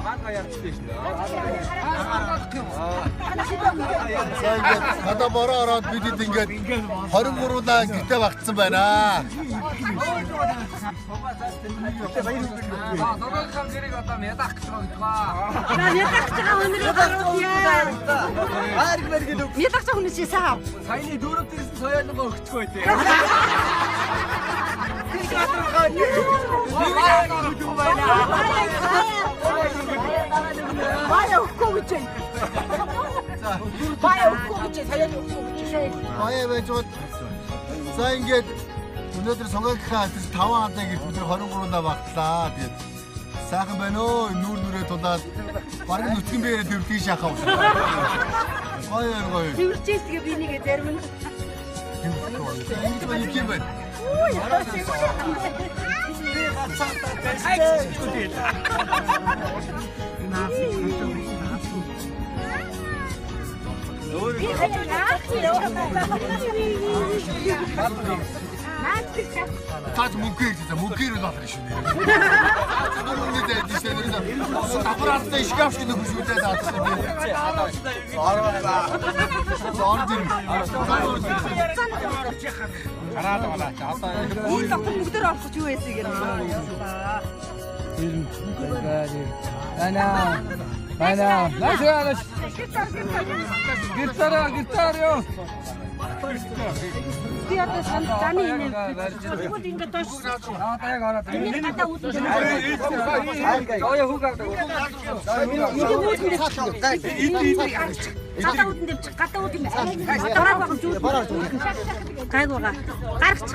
хаалга ярьдаг шүү дээ. За ингээд надаа бороо ороод бидэд ингээд 23-аа гэртээ багтсан байна. Ногоохын гэрийг одоо ядах гэж байгаа гэдэг ба. Ядах гэж байгаа өнөрөө гаргуулъя. Аарг мэргэл үг. Ядах гэж хүн чи саа. Саяны дөрөв дээрсэн соёо нөгөө өгчихөө дээ. Бая өгөхгүй гэж. Бая өгөхгүй гэж саяны өгөхгүй гэж. Бая байж бод. За ингээд өнөөдөр сонгогийнхаа 5 хандаа гэрт бид 23-аа багтлаа. Тэгээд сайхан байна өө. Нүрээ тулаад бараг нүтгэн бээрээ төвлөгийг шахав. Гоё. Төвлөжээс тэгээ би нэгэ зарим нь. Ингэж байна юм байна. Таач мөнгөөр болох шүү дээ. Дөрөвний дээд ишээ нэр. Давхралтай ишгавч нэг хүсвэлээ таасан. Гараад байгаа. Одоо ийм бүгдээр орох гэж юу байсан гэх юм. Найс. Гитар ёо. Би одоо таны энэ бүгд ингэ доош. Одоо яг ороод. Энэ гадаа үүдэн. Ой хүүгээ. Гадаа үүдэн дээр гадаа үүдэн дараа байгаа зүг. Гайг байгаа. Гаргач.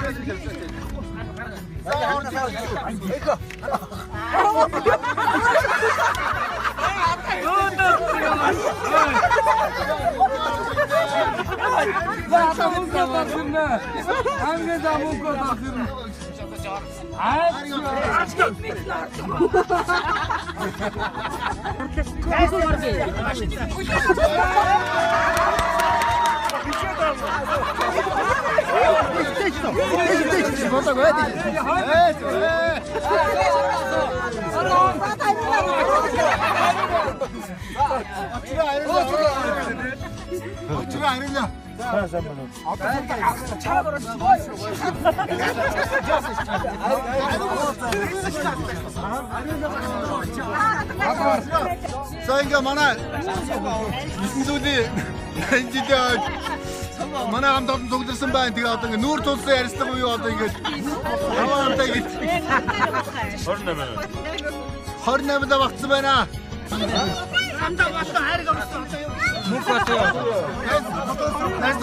За ингээ манай 9 зүйлийн энэ манай хамт олон цугларсан байна. Тэгээ одоо ингээ нүүр тулсан ярьцлага уу одоо ингээд хамаатай гэж 28-аа багтсан байна. Самдаа болсон хайрг орсон одоо юу? Мөн бацаа. Найс.